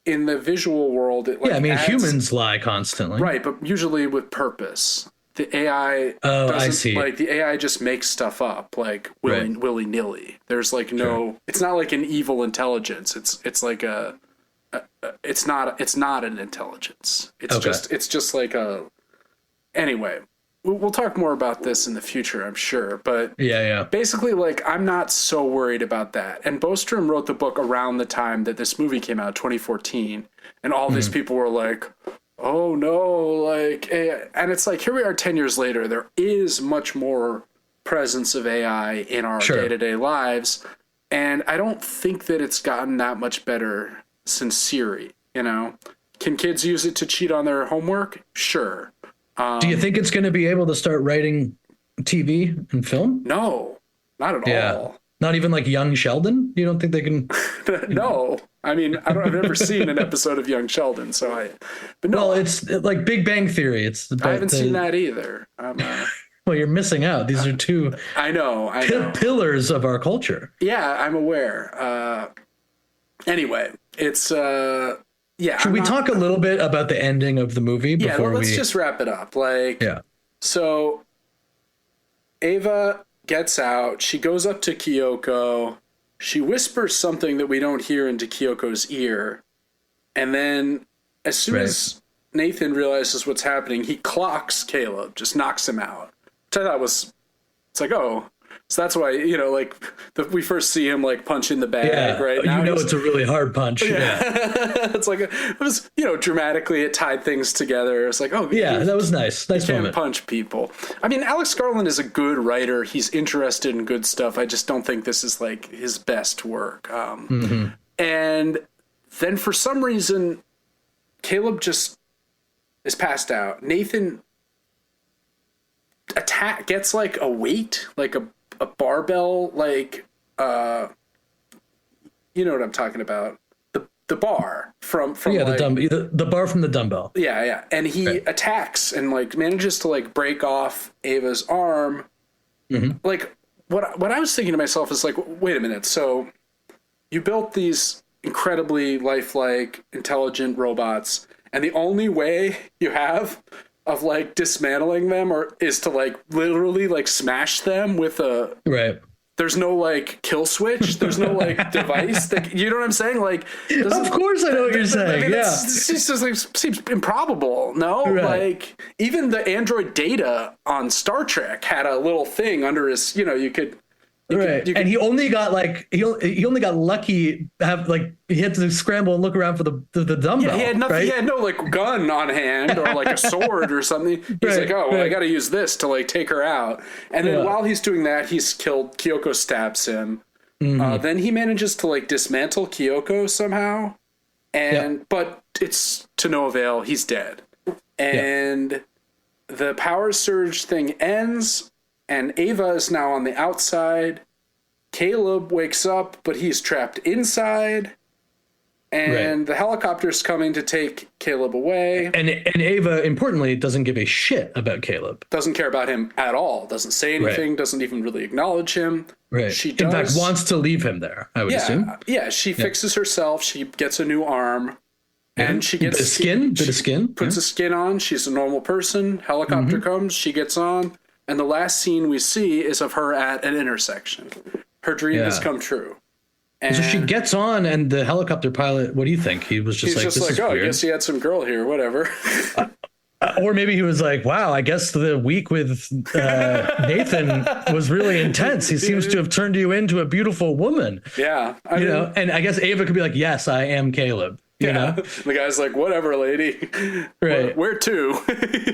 in the visual world, it like
I mean, humans lie constantly.
Right, but usually with purpose. The AI
I see.
Like the AI just makes stuff up like willy-nilly. There's like no it's not like an evil intelligence. It's like it's not an intelligence. It's just like a anyway. We'll talk more about this in the future, I'm sure. But basically, like, I'm not so worried about that. And Bostrom wrote the book around the time that this movie came out, 2014. And all these people were like, oh, no, like, AI. And it's like, here we are 10 years later. There is much more presence of AI in our day-to-day lives. And I don't think that it's gotten that much better since Siri, you know? Can kids use it to cheat on their homework? Sure.
Do you think it's going to be able to start writing TV and film?
No, not at all.
Not even like Young Sheldon? You don't think they can?
No. I mean, I've never seen an episode of Young Sheldon, but no.
Well, it's like Big Bang Theory.
I haven't seen that either.
Well, you're missing out. These are two
I know.
pillars of our culture.
Yeah, I'm aware. Anyway, it's...
Should we talk a little bit about the ending of the movie before
let's just wrap it up. So Ava gets out. She goes up to Kyoko. She whispers something that we don't hear into Kyoko's ear. And then as soon as Nathan realizes what's happening, he clocks Caleb, just knocks him out. Which I thought it's like, oh, so that's why, you know, like we first see him like punch in the bag, right?
Now it's a really hard punch. Yeah.
It's like, it was, you know, dramatically it tied things together. It's like, oh,
that was nice. Nice
moment. Can't punch people. I mean, Alex Garland is a good writer. He's interested in good stuff. I just don't think this is like his best work. And then for some reason, Caleb just is passed out. Nathan gets like a weight, like a barbell, like you know what I'm talking about, the bar from
the bar from the dumbbell.
And he attacks and like manages to like break off Ava's arm. Like what I was thinking to myself is like, wait a minute, so you built these incredibly lifelike intelligent robots and the only way you have of like dismantling them is to like literally like smash them with a there's no like kill switch, there's no like device that, you know what I'm saying, like
of course I know what you're saying.
This just like seems improbable. Like even the android Data on Star Trek had a little thing under his, you know, you could and he only got like he only got lucky. He had to scramble and look around for the dumbbell. Yeah, he had nothing. He had no like gun on hand or like a sword or something. He's like, oh, well, I got to use this to like take her out. And then while he's doing that, he's killed. Kyoko stabs him. Then he manages to like dismantle Kyoko somehow, but it's to no avail. He's dead, and the power surge thing ends. And Ava is now on the outside. Caleb wakes up, but he's trapped inside. And the helicopter's coming to take Caleb away.
And Ava, importantly, doesn't give a shit about Caleb.
Doesn't care about him at all. Doesn't say anything. Doesn't even really acknowledge him.
Right.
She does,
in fact, wants to leave him there, I would assume.
Yeah, she fixes herself. She gets a new arm. And she gets
bit of skin.
Puts a skin on. She's a normal person. Helicopter comes. She gets on. And the last scene we see is of her at an intersection. Her dream has come true. And
so she gets on, and the helicopter pilot, what do you think? He was just this is
oh,
weird.
I guess he had some girl here, whatever.
Or maybe he was like, wow, I guess the week with Nathan was really intense. He seems to have turned you into a beautiful woman.
Yeah.
You know, and I guess Ava could be like, yes, I am Caleb. You know?
The guy's like, whatever, lady.
Right.
Where to?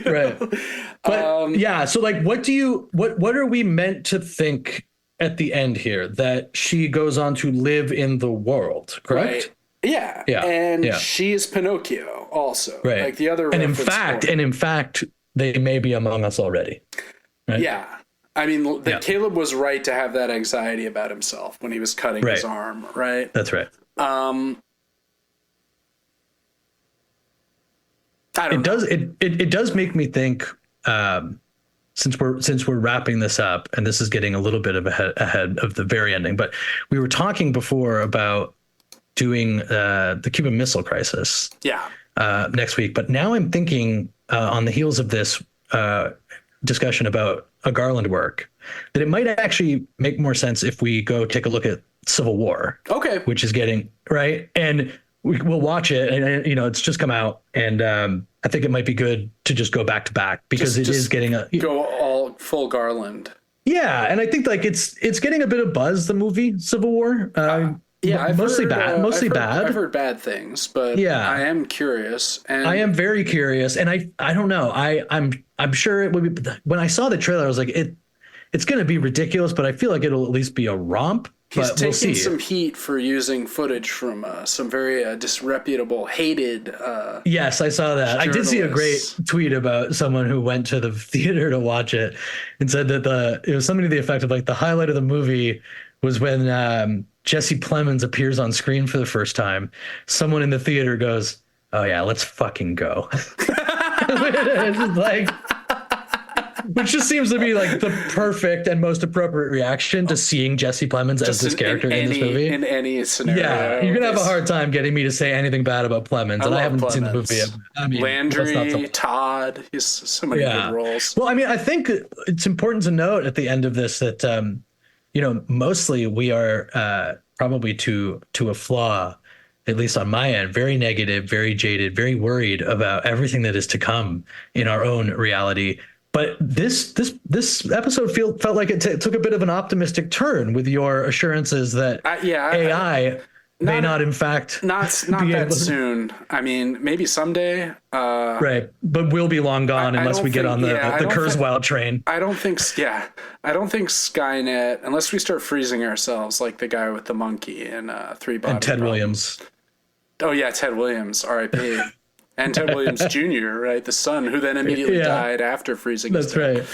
Right. But so like, what are we meant to think at the end here? That she goes on to live in the world, correct?
Right. Yeah. And she's Pinocchio also. Right. Like the other.
And in fact, they may be among us already. Right?
Yeah. I mean, Caleb was right to have that anxiety about himself when he was cutting his arm, right?
That's right. It does make me think, since we're wrapping this up, and this is getting a little bit of ahead of the very ending, but we were talking before about doing the Cuban Missile Crisis next week. But now I'm thinking on the heels of this discussion about a Garland work, that it might actually make more sense if we go take a look at Civil War. Okay. Which is getting right. And we'll watch it, and it's just come out, and I think it might be good to just go back to back, because it is getting
go all full Garland.
Yeah, and I think like it's getting a bit of buzz, the movie Civil War. Mostly bad. I've heard bad things, but I am curious. And I am very curious, and I don't know. I'm sure it would be. When I saw the trailer, I was like, it's going to be ridiculous, but I feel like it'll at least be a romp.
He's taking some heat for using footage from some very disreputable, hated.
Yes, I saw that. I did see a great tweet about someone who went to the theater to watch it and said that it was something to the effect of like the highlight of the movie was when Jesse Plemons appears on screen for the first time. Someone in the theater goes, "Oh yeah, let's fucking go." It's just like. Which just seems to be like the perfect and most appropriate reaction to seeing Jesse Plemons as this character in this movie.
In any scenario.
Yeah, you're going to have a hard time getting me to say anything bad about Plemons. And I haven't seen the movie yet. I mean,
Landry, Todd, he's so many good roles.
Well, I mean, I think it's important to note at the end of this that, mostly we are probably to a flaw, at least on my end, very negative, very jaded, very worried about everything that is to come in our own reality. But this episode felt like it took a bit of an optimistic turn with your assurances that AI may not in fact
not that soon. I mean, maybe someday.
Right, but we'll be long gone unless we get on the Kurzweil train.
I don't think Skynet, unless we start freezing ourselves like the guy with the monkey in Three Body
and Ted
Problems.
Williams.
Oh yeah, Ted Williams, R.I.P. And Ted Williams Jr., right? The son, who then immediately died after freezing.
That's right.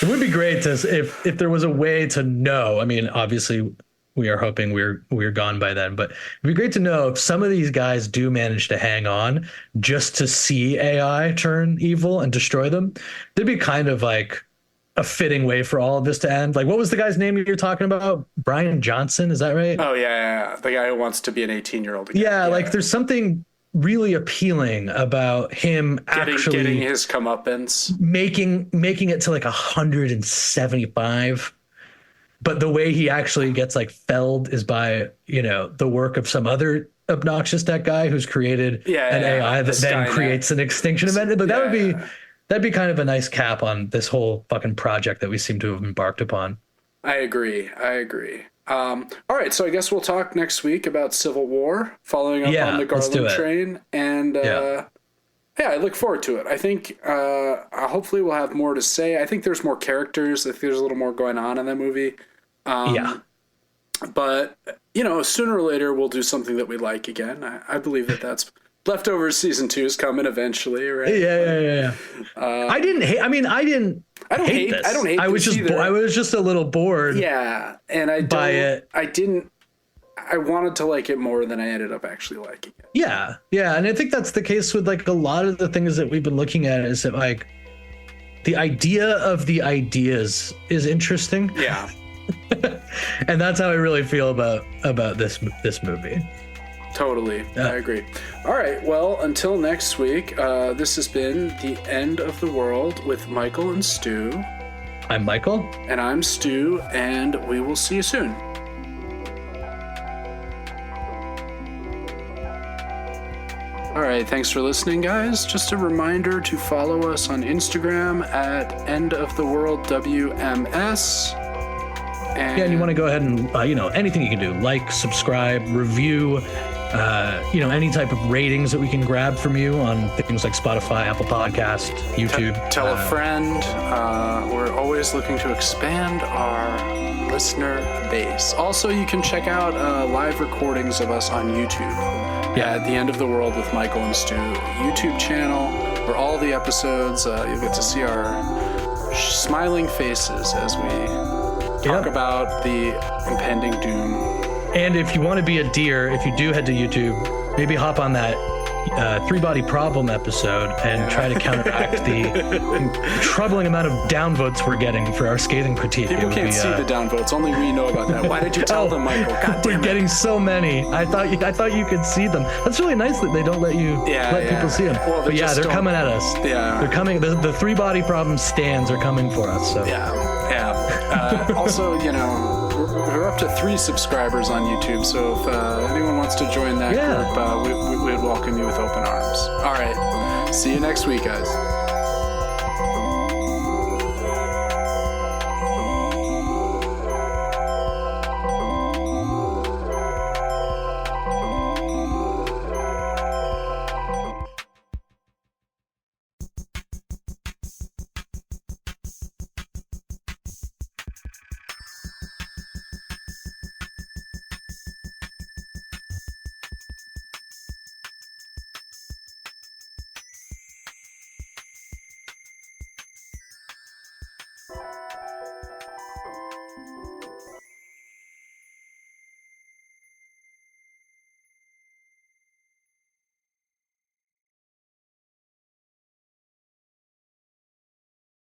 It would be great if there was a way to know. I mean, obviously, we are hoping we're gone by then, but it'd be great to know if some of these guys do manage to hang on just to see AI turn evil and destroy them. That'd be kind of like a fitting way for all of this to end. Like, what was the guy's name you're talking about? Brian Johnson, is that right?
Oh yeah. The guy who wants to be an 18-year-old again.
Yeah, like there's something really appealing about him
getting his comeuppance,
making it to like 175, but the way he actually gets like felled is by the work of some other obnoxious tech guy who's created an AI that then creates an extinction event. But that'd be kind of a nice cap on this whole fucking project that we seem to have embarked upon.
I agree. All right, so I guess we'll talk next week about Civil War, following up on the Garland train, and I look forward to it. I think hopefully we'll have more to say. I think there's more characters. I think there's a little more going on in that movie. But sooner or later we'll do something that we like again. I believe that's Leftovers season 2 is coming eventually, right?
Yeah. I didn't hate. I mean, I don't hate this.
I don't hate.
I was
this
just.
either.
I was just a little bored.
Yeah, and I wanted to like it more than I ended up actually liking it.
Yeah, and I think that's the case with like a lot of the things that we've been looking at. Is that like the idea of the ideas is interesting.
Yeah,
and that's how I really feel about this movie.
Totally, I agree. All right, well, until next week, this has been The End of the World with Michael and Stu.
I'm Michael.
And I'm Stu, and we will see you soon. All right, thanks for listening, guys. Just a reminder to follow us on Instagram at endoftheworldwms.
And you want to go ahead and, anything you can do, like, subscribe, review, any type of ratings that we can grab from you on things like Spotify, Apple Podcast, YouTube.
Tell a friend. We're always looking to expand our listener base. Also, you can check out live recordings of us on YouTube. Yeah, at The End of the World with Michael and Stu YouTube channel, where all the episodes, you'll get to see our smiling faces as we talk about the impending doom.
And if you want to be a deer, if you do head to YouTube, maybe hop on that three-body problem episode and try to counteract the troubling amount of downvotes we're getting for our scathing critique.
People can't see the downvotes. Only we know about that. Why did you tell them, Michael? God damn it.
We're getting so many. I thought you could see them. That's really nice that they don't let you let people see them. Well, but they're coming at us. Yeah, they're coming. The three-body problem stands are coming for us. So
also, we're up to 3 subscribers on YouTube, so if anyone wants to join that group, we'd welcome you with open arms. All right. See you next week, guys.